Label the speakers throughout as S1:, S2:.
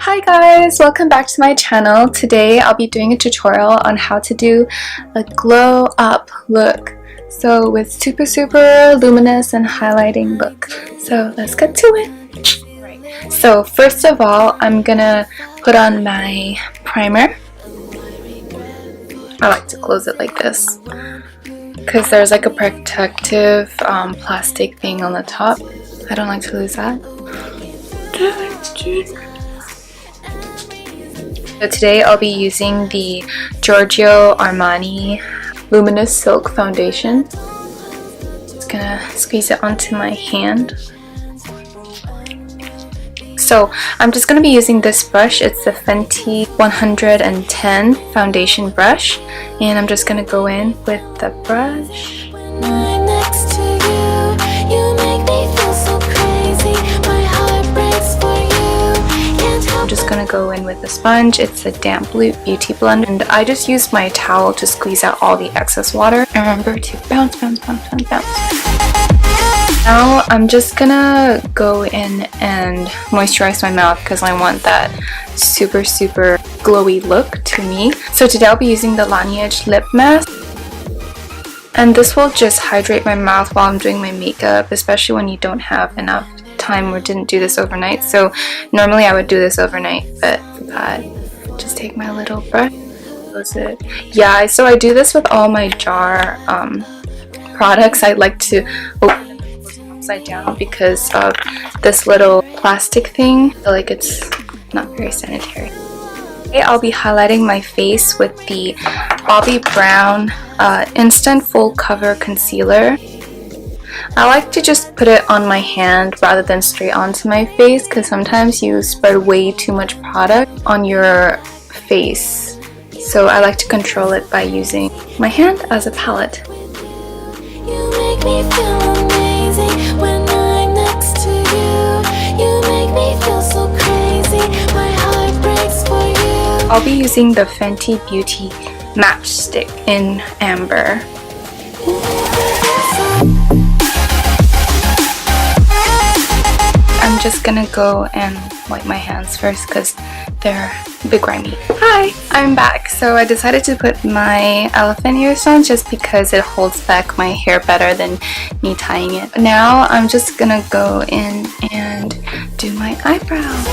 S1: Hi guys, welcome back to my channel. Today I'll be doing a tutorial on how to do a glow up look. So with super luminous and highlighting look. So let's get to it. Right. So first of all, I'm gonna put on my primer. I like to close it like this because there's like a protective plastic thing on the top. I don't like to lose that. So today I'll be using the Giorgio Armani Luminous Silk Foundation. Just gonna squeeze it onto my hand. So I'm just gonna be using this brush. It's the Fenty 110 foundation brush, and I'm just gonna go in with the brush. I'm just gonna go in with the sponge. It's a damp beauty blender, and I just use my towel to squeeze out all the excess water. Remember to bounce. Now I'm just gonna go in and moisturize my mouth because I want that super glowy look to me. So today I'll be using the Laneige lip mask, and this will just hydrate my mouth while I'm doing my makeup, especially when you don't have enough time or didn't do this overnight. So normally I would do this overnight, but just take my little brush, close it. Yeah, so I do this with all my jar products. I like to open them upside down because of this little plastic thing. I feel like it's not very sanitary. Today I'll be highlighting my face with the Bobbi Brown Instant Full Cover Concealer. I like to just put it on my hand rather than straight onto my face because sometimes you spread way too much product on your face. So I like to control it by using my hand as a palette.
S2: You make me feel amazing when I'm next to you. You make me feel so crazy. My heart breaks for you.
S1: I'll be using the Fenty Beauty Matchstick in Amber. I'm just gonna go and wipe my hands first because they're a bit grimy. Hi, I'm back. So I decided to put my elephant ears on just because it holds back my hair better than me tying it. Now I'm just gonna go in and do my eyebrows.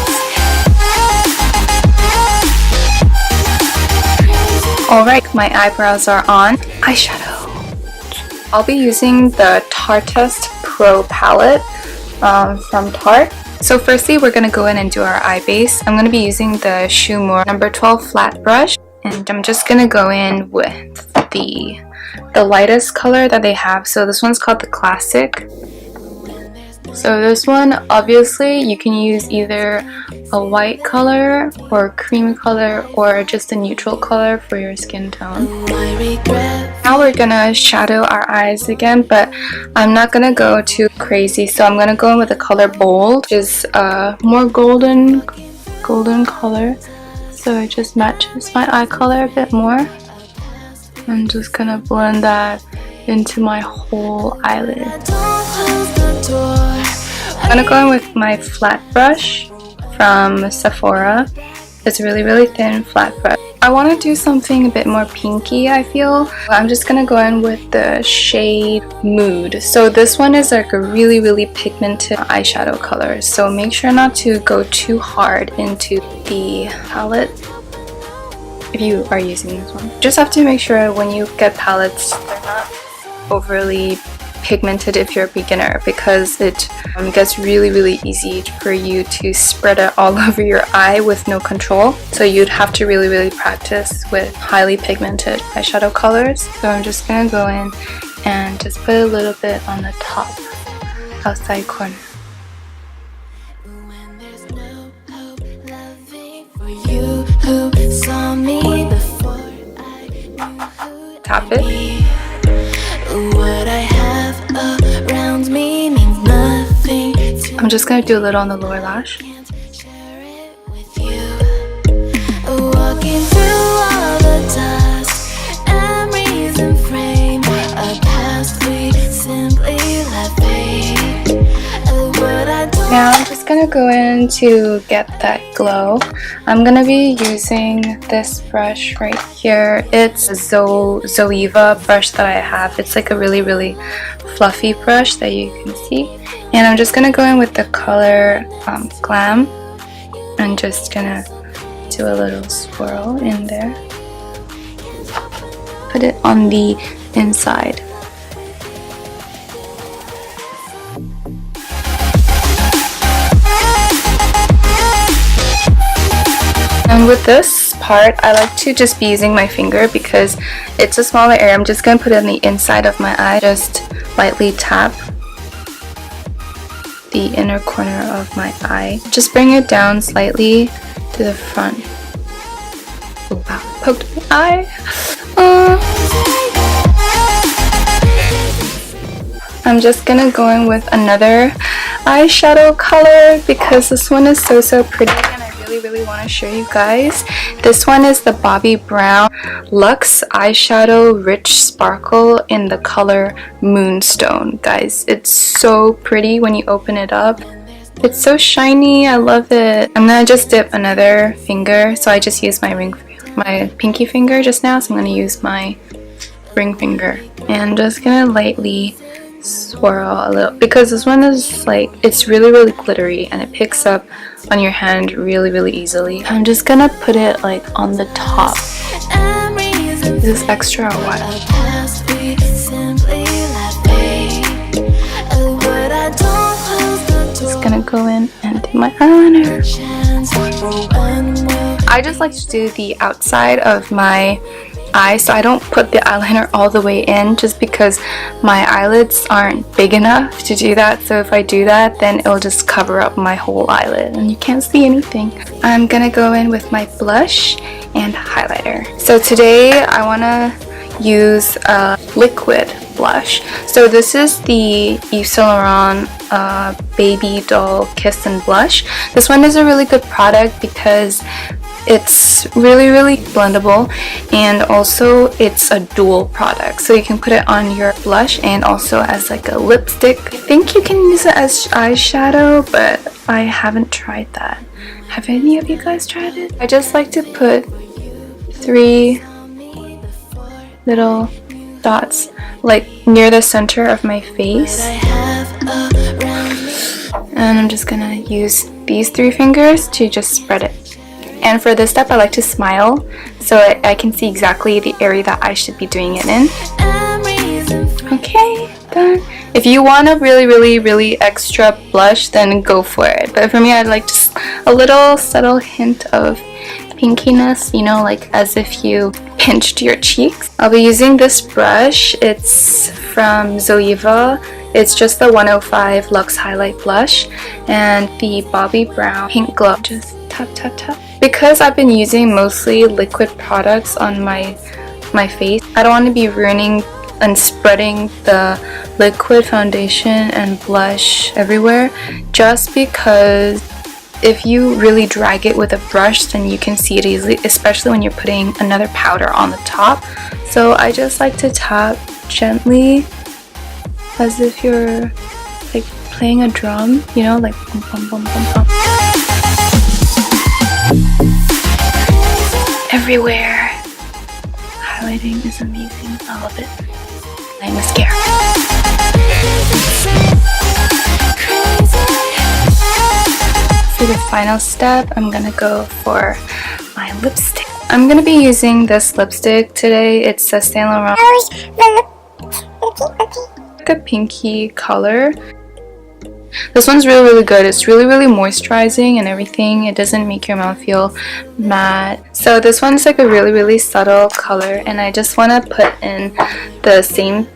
S1: Alright, my eyebrows are on. Eyeshadow. I'll be using the Tartist Pro palette from Tarte. So firstly, we're gonna go in and do our eye base. I'm gonna be using the Shumore number 12 flat brush, and I'm just gonna go in with the lightest color that they have. So this one's called the Classic. So this one, obviously, you can use either a white color or a cream color or just a neutral color for your skin tone. Now we're gonna shadow our eyes again, but I'm not gonna go too crazy. So I'm gonna go in with the color Bold, which is more golden color. So it just matches my eye color a bit more. I'm just gonna blend that into my whole eyelid. I'm gonna go in with my flat brush from Sephora. It's a really thin flat brush. I want to do something a bit more pinky, I feel. I'm just gonna go in with the shade Mood. So this one is like a really pigmented eyeshadow color. So make sure not to go too hard into the palette if you are using this one. Just have to make sure when you get palettes, they're not overly pigmented if you're a beginner, because it gets really easy for you to spread it all over your eye with no control. So you'd have to really practice with highly pigmented eyeshadow colors. So I'm just gonna go in and just put a little bit on the top outside corner. Tap it. I'm just gonna do a little on the lower lash. now I'm just gonna go in to get that glow. I'm gonna be using this brush right here. It's a Zoeva brush that I have. It's like a really fluffy brush that you can see. And I'm just gonna go in with the color Glam. I'm just gonna do a little swirl in there. Put it on the inside. And with this part, I like to just be using my finger because it's a smaller area. I'm just going to put it on the inside of my eye. Just lightly tap the inner corner of my eye. Just bring it down slightly to the front. Oh, wow, poked my eye. I'm just gonna go in with another eyeshadow color because this one is so pretty and I really want to show you guys. This one is the Bobbi Brown Luxe eyeshadow rich sparkle in the color Moonstone. Guys, it's so pretty when you open it up. It's so shiny. I love it. I'm gonna just dip another finger. So I just used my pinky finger just now, so I'm gonna use my ring finger and just gonna lightly swirl a little because this one is like, it's really glittery and it picks up on your hand really easily. I'm just gonna put it like on the top. This is extra or what? Just gonna go in and do my eyeliner. I just like to do the outside of my eye, so I don't put the eyeliner all the way in just because my eyelids aren't big enough to do that. So if I do that, then it'll just cover up my whole eyelid and you can't see anything. I'm gonna go in with my blush and highlighter. So today I want to use a liquid blush. So this is the Yves Saint Laurent Baby Doll Kiss and Blush. This one is a really good product because it's really blendable and also it's a dual product, so you can put it on your blush and also as like a lipstick. I think you can use it as eyeshadow, but I haven't tried that. Have any of you guys tried it? I just like to put 3 little dots like near the center of my face, and I'm just gonna use these 3 fingers to just spread it. And for this step, I like to smile so I can see exactly the area that I should be doing it in. Okay, done. If you want a really extra blush, then go for it. But for me, I like just a little subtle hint of pinkiness, you know, like as if you pinched your cheeks. I'll be using this brush. It's from Zoeva. It's just the 105 Luxe Highlight Blush and the Bobbi Brown Pink Glow. Just tap. Because I've been using mostly liquid products on my face, I don't want to be ruining and spreading the liquid foundation and blush everywhere, just because if you really drag it with a brush, then you can see it easily, especially when you're putting another powder on the top. So I just like to tap gently as if you're like playing a drum, you know, like bum bum bum. Everywhere. Highlighting is amazing. I love it. My mascara. For the final step, I'm gonna go for my lipstick. I'm gonna be using this lipstick today. It's a Saint Laurent. Like a pinky color. This one's really good. It's really moisturizing and everything. It doesn't make your mouth feel matte. So this one's like a really subtle color, and I just want to put in the same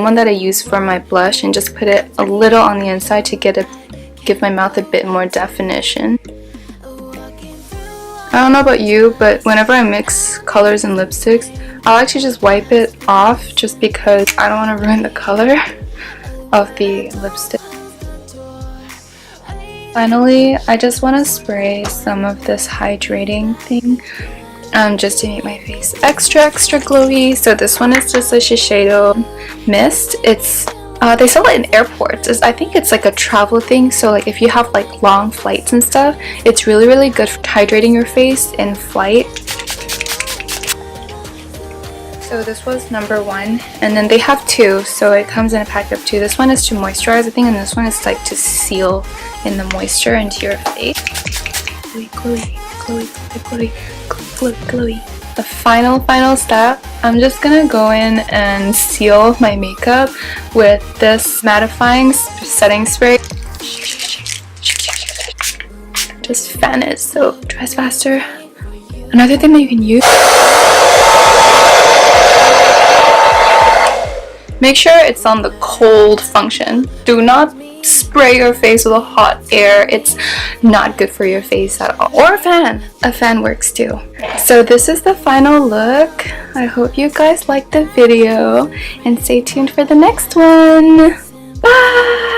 S1: one that I use for my blush and just put it a little on the inside to give my mouth a bit more definition. I don't know about you, but whenever I mix colors and lipsticks, I like to just wipe it off just because I don't want to ruin the color of the lipstick. Finally, I just want to spray some of this hydrating thing just to make my face extra glowy. So this one is just a Shiseido mist. It's They sell it in airports. I think it's like a travel thing, so like if you have like long flights and stuff, it's really really good for hydrating your face in flight. So this was number 1, and then they have 2, so it comes in a pack of 2. This one is to moisturize, I think, and this one is like to seal in the moisture into your face. Glowy, glowy, glowy, glowy, glowy, glowy. The final step, I'm just gonna go in and seal my makeup with this mattifying setting spray. Just fan it so it dries faster. Another thing that you can use, make sure it's on the cold function. Do not spray your face with a hot air. It's not good for your face at all. Or a fan. A fan works too. So this is the final look. I hope you guys liked the video and stay tuned for the next one. Bye!